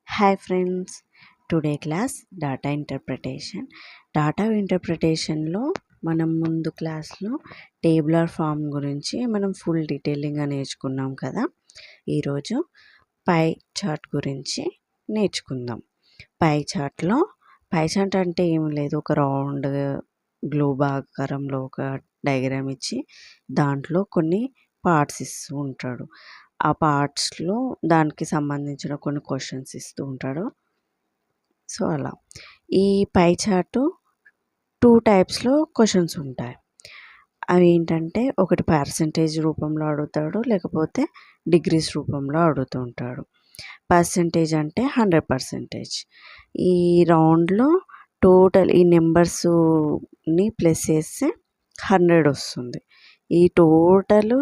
Hi friends, today class data interpretation. Data ఇంటర్ప్రిటేషన్లో మనం ముందు క్లాస్లో టేబులర్ ఫామ్ గురించి మనం ఫుల్ డీటెయిలింగ్గా నేర్చుకున్నాం కదా. ఈరోజు పై చార్ట్ గురించి నేర్చుకుందాం. పై చార్ట్ అంటే ఏం లేదు, ఒక రౌండ్ గ్లోబ్ ఆకారంలో ఒక డయాగ్రామ్ ఇచ్చి దాంట్లో కొన్ని పార్ట్స్ ఇస్తూ ఉంటాడు. ఆ పార్ట్స్లో దానికి సంబంధించిన కొన్ని క్వశ్చన్స్ ఇస్తూ ఉంటాడు. సో అలా ఈ పై చార్టు 2 టైప్స్లో క్వశ్చన్స్ ఉంటాయి. అవి ఏంటంటే, ఒకటి పర్సంటేజ్ రూపంలో అడుగుతాడు, లేకపోతే డిగ్రీస్ రూపంలో అడుగుతూ ఉంటాడు. పర్సంటేజ్ అంటే 100%. ఈ రౌండ్లో టోటల్ ఈ నెంబర్స్ని ప్లస్ చేస్తే 100 వస్తుంది. ఈ టోటలు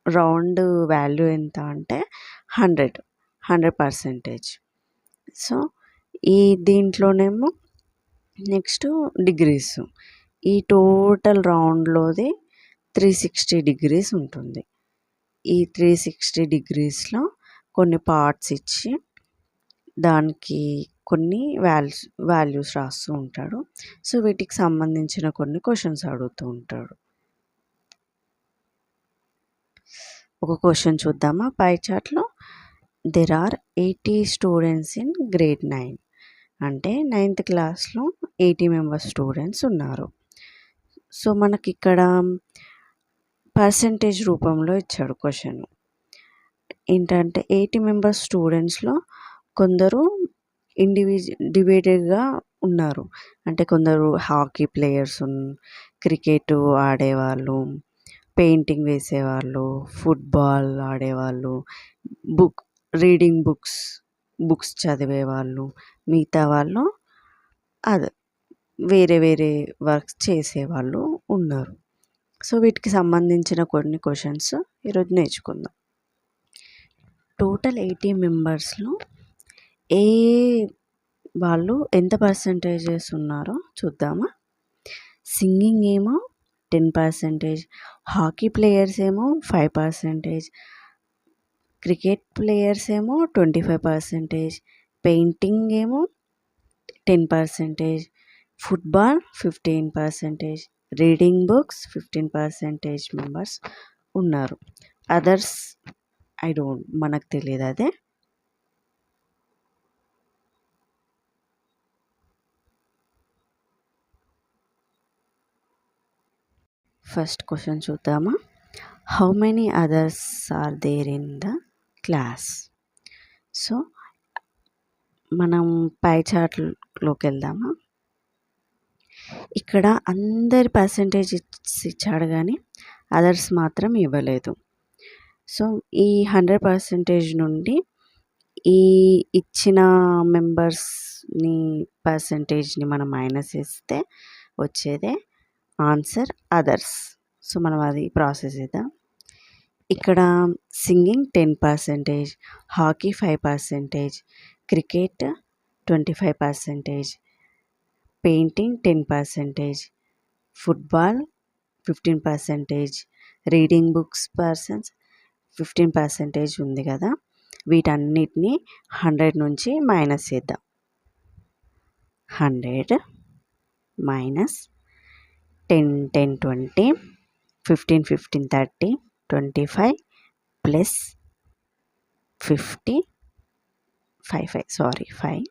రౌండ్ వాల్యూ ఎంత అంటే 100%. సో ఈ దీంట్లోనేమో నెక్స్ట్ డిగ్రీస్. ఈ టోటల్ రౌండ్లోది 360 డిగ్రీస్ ఉంటుంది. ఈ 360 డిగ్రీస్లో కొన్ని పార్ట్స్ ఇచ్చి దానికి కొన్ని వాల్యూస్ రాస్తూ ఉంటాడు. సో వీటికి సంబంధించిన కొన్ని క్వశ్చన్స్ అడుగుతూ ఉంటాడు. ఒక క్వశ్చన్ చూద్దామా. పై చార్ట్లో there are 80 students in grade 9. అంటే 9th క్లాస్లో 80 మెంబర్స్ స్టూడెంట్స్ ఉన్నారు. సో మనకి ఇక్కడ పర్సంటేజ్ రూపంలో ఇచ్చాడు క్వశ్చన్. ఏంటంటే 80 మెంబర్స్ స్టూడెంట్స్లో కొందరు డివైడెడ్గా ఉన్నారు. అంటే కొందరు హాకీ ప్లేయర్స్, క్రికెట్ ఆడేవాళ్ళు, పెయింటింగ్ వేసేవాళ్ళు, ఫుట్బాల్ ఆడేవాళ్ళు, రీడింగ్ బుక్స్ చదివేవాళ్ళు, మిగతా వాళ్ళు అదే వేరే వేరే వర్క్స్ చేసేవాళ్ళు ఉన్నారు. సో వీటికి సంబంధించిన కొన్ని క్వశ్చన్స్ ఈరోజు నేర్చుకుందాం. టోటల్ 80 మెంబర్స్లో ఏ వాళ్ళు ఎంత పర్సంటేజెస్ ఉన్నారో చూద్దామా. సింగింగ్ ఏమో 10%, హాకీ ప్లేయర్స్ ఏమో 5%, క్రికెట్ ప్లేయర్స్ ఏమో 25%, పెయింటింగ్ ఏమో 10%, ఫుట్బాల్ 15%, రీడింగ్ బుక్స్ 15% మెంబర్స్ ఉన్నారు. అదర్స్ మనకు తెలియదు అదే. ఫస్ట్ క్వశ్చన్ చూద్దామా. How many others are there in the class. So మనం పై చార్ట్లోకి వెళ్దామా. ఇక్కడ అందరి పర్సంటేజ్ ఇచ్చాడు కానీ అదర్స్ మాత్రం ఇవ్వలేదు. సో ఈ 100% నుండి ఈ ఇచ్చిన మెంబర్స్ని పర్సంటేజ్ని మనం మైనస్ చేస్తే వచ్చేదే ఆన్సర్ అదర్స్. సో మనం అది ప్రాసెస్ చేద్దాం. ఇక్కడ singing 10%, hockey 5%, cricket 25%, painting 10%, football 15%, reading books 15% ఉంది కదా. వీటన్నిటిని 100 నుంచి మైనస్ చేద్దాం. 100 మైనస్ 10 10 20, 15 15 30, 25 ప్లస్ 50 5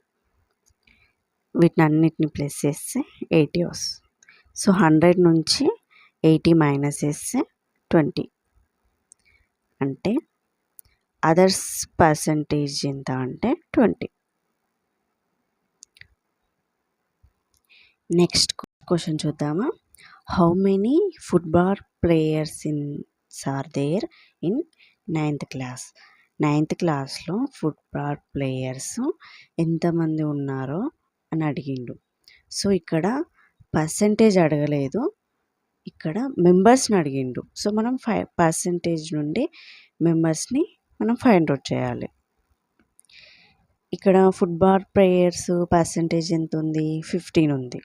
వీటిని అన్నిటిని ప్లస్ చేస్తే 80 వస్తుంది. సో 100 నుంచి 80 మైనస్ చేస్తే 20. అంటే అదర్స్ పర్సంటేజ్ ఎంత అంటే 20. నెక్స్ట్ క్వశ్చన్ చూద్దామా. How many football players are there in 9th class. 9th క్లాస్లో ఫుట్బాల్ ప్లేయర్స్ ఎంతమంది ఉన్నారో అని అడిగిండు. సో ఇక్కడ పర్సంటేజ్ అడగలేదు, ఇక్కడ మెంబర్స్ని అడిగిండు. సో మనం 5% నుండి మెంబర్స్ని మనం ఫైండ్ అవుట్ చేయాలి. ఇక్కడ ఫుట్బాల్ ప్లేయర్స్ పర్సంటేజ్ ఎంత ఉంది, 15 ఉంది.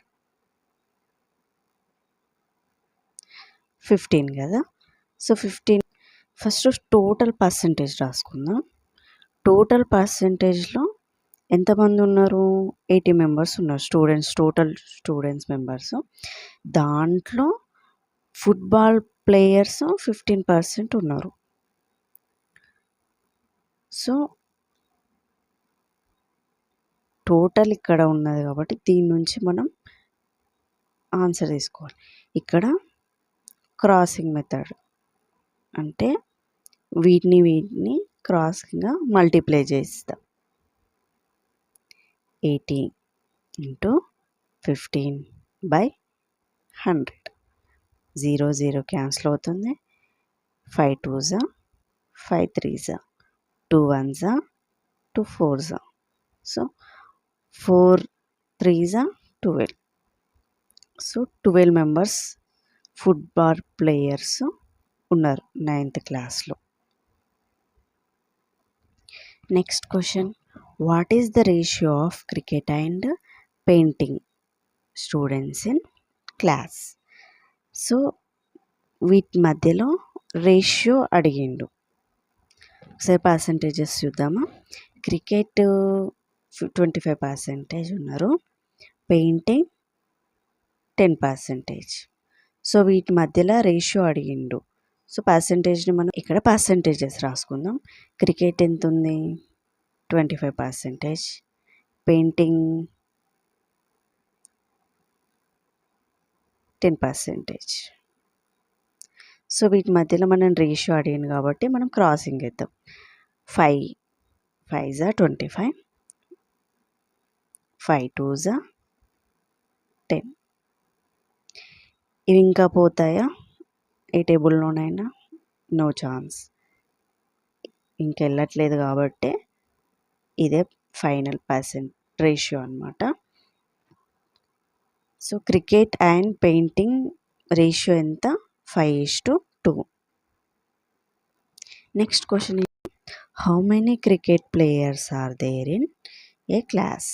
15 కదా. సో 15 ఫస్ట్ టోటల్ పర్సంటేజ్ రాసుకుందాం. టోటల్ పర్సంటేజ్లో ఎంతమంది ఉన్నారు? 80 మెంబర్స్ ఉన్నారు స్టూడెంట్స్, టోటల్ స్టూడెంట్స్ మెంబర్స్. దాంట్లో ఫుట్బాల్ ప్లేయర్స్ 15% ఉన్నారు. సో టోటల్ ఇక్కడ ఉన్నది కాబట్టి దీని నుంచి మనం ఆన్సర్ తీసుకోవాలి. ఇక్కడ క్రాసింగ్ మెథడ్ అంటే వీటిని క్రాసింగ్గా మల్టిప్లై చేస్తాం. 80 × 15/100. 0 0 క్యాన్సిల్ అవుతుంది. 5 2s 5 3s 2 1s 2 4s. So 4 3s 12. So 12 members football players ఉన్నారు 9th క్లాస్లో. Next question, what is the ratio of cricket and painting students in class? So వీటి మధ్యలో రేషియో అడిగిండు. ఒకసారి పర్సంటేజెస్ చూద్దామా. క్రికెట్ 25% ఉన్నారు, పెయింటింగ్ 10%. సో వీటి మధ్యలో రేషియో అడిగిండు. సో పర్సంటేజ్ని మనం ఇక్కడ పర్సంటేజెస్ రాసుకుందాం. క్రికెట్ ఎంత ఉంది? 25%. పెయింటింగ్ 10%. సో వీటి మధ్యలో మనం రేషియో అడిగింది కాబట్టి మనం క్రాసింగ్ వేద్దాం. 5 5s 25, 5 2s 10. ఇవి ఇంకా పోతాయా ఏ టేబుల్లోనైనా? నో ఛాన్స్, ఇంకెళ్ళట్లేదు కాబట్టి ఇదే ఫైనల్ రేషియో అన్నమాట. So cricket and painting ratio ఎంత? 5:2. Next question, how many cricket players are there in a class?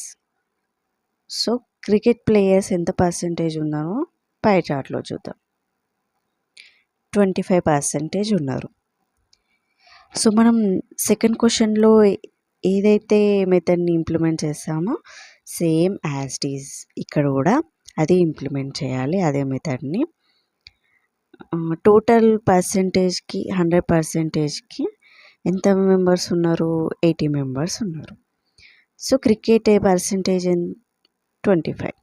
So cricket players ఎంత పర్సెంటేజ్ ఉన్నారో పై చార్ట్లో చూద్దాం. 25% ఉన్నారు. సో మనం సెకండ్ క్వశ్చన్లో ఏదైతే మెథడ్ని ఇంప్లిమెంట్ చేస్తామో సేమ్ యాజ్ ఇట్ ఈజ్ ఇక్కడ కూడా అది ఇంప్లిమెంట్ చేయాలి, అదే మెథడ్ని. టోటల్ పర్సెంటేజ్కి 100%కి ఎంత మెంబర్స్ ఉన్నారు? 80 మెంబర్స్ ఉన్నారు. So cricket percentage 25.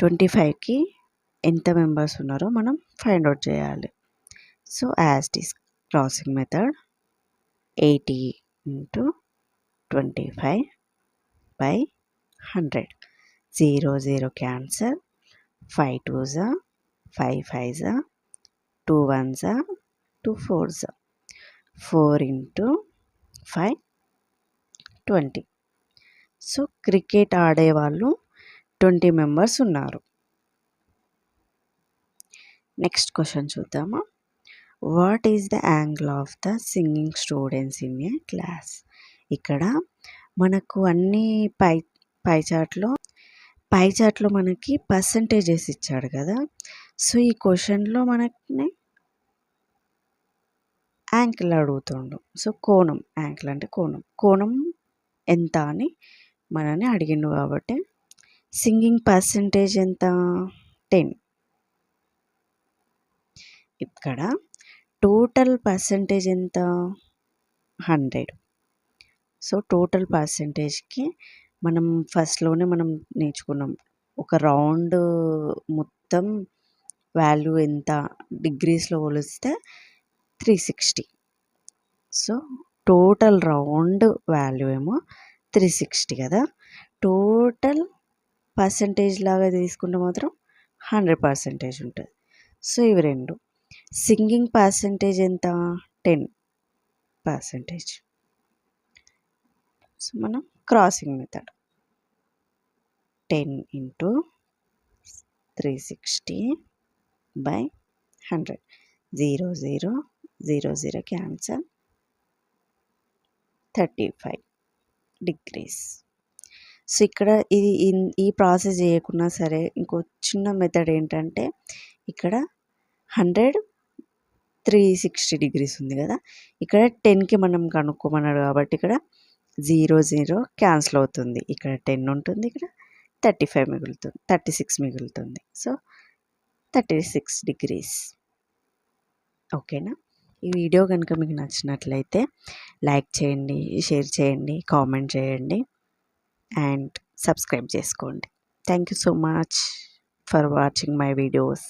25కి ఎంత మెంబర్స్ ఉన్నారో మనం ఫైండ్ అవుట్ చేయాలి. So as it is crossing method 80 × 25/100. 0 0 cancel. 5 2s 5 5s 2 1s 2 4s. 4 × 5 20. So cricket ఆడేవాళ్ళు 20 మెంబర్స్ ఉన్నారు. నెక్స్ట్ క్వశ్చన్ చూద్దామా. What is the angle of the singing students in a class? ఇక్కడ మనకు అన్ని పై చార్ట్లో మనకి పర్సంటేజెస్ ఇచ్చాడు కదా. సో ఈ క్వశ్చన్లో మనకి యాంగిల్ అడుగుతుండు. సో కోణం, యాంగిల్ అంటే కోణం ఎంత అని మనని అడిగిండు కాబట్టి సింగింగ్ పర్సంటేజ్ ఎంత? 10. ఇక్కడ టోటల్ పర్సంటేజ్ ఎంత? 100. సో టోటల్ పర్సంటేజ్కి మనం ఫస్ట్లోనే మనం నేర్చుకున్నాం, ఒక రౌండ్ మొత్తం వాల్యూ ఎంత డిగ్రీస్లో కొలిస్తే 360. సో టోటల్ రౌండ్ వాల్యూ ఏమో 360 కదా. టోటల్ పర్సంటేజ్ లాగా తీసుకుంటే మాత్రం 100% ఉంటుంది. సో ఇవి రెండు. సింగింగ్ పర్సంటేజ్ ఎంత? 10%. సో మనం crossing method 10 × 360/100. 0 0 0 0 cancel. 35 degrees. So ఇక్కడ ఈ ప్రాసెస్ చేయకున్నా సరే ఇంకో చిన్న మెథడ్ ఏంటంటే, ఇక్కడ 100 360 degrees ఉంది కదా, ఇక్కడ 10కి మనం కనుక్కోమన్నాడు కాబట్టి ఇక్కడ 0 0 క్యాన్సిల్ అవుతుంది. ఇక్కడ 10 ఉంటుంది. ఇక్కడ 35 మిగులుతుంది, 36 మిగులుతుంది. So 36 degrees. ఓకేనా? ఈ వీడియో కనుక మీకు నచ్చినట్లయితే లైక్ చేయండి, షేర్ చేయండి, కామెంట్ చేయండి అండ్ సబ్స్క్రైబ్ చేసుకోండి. Thank you so much for watching my videos.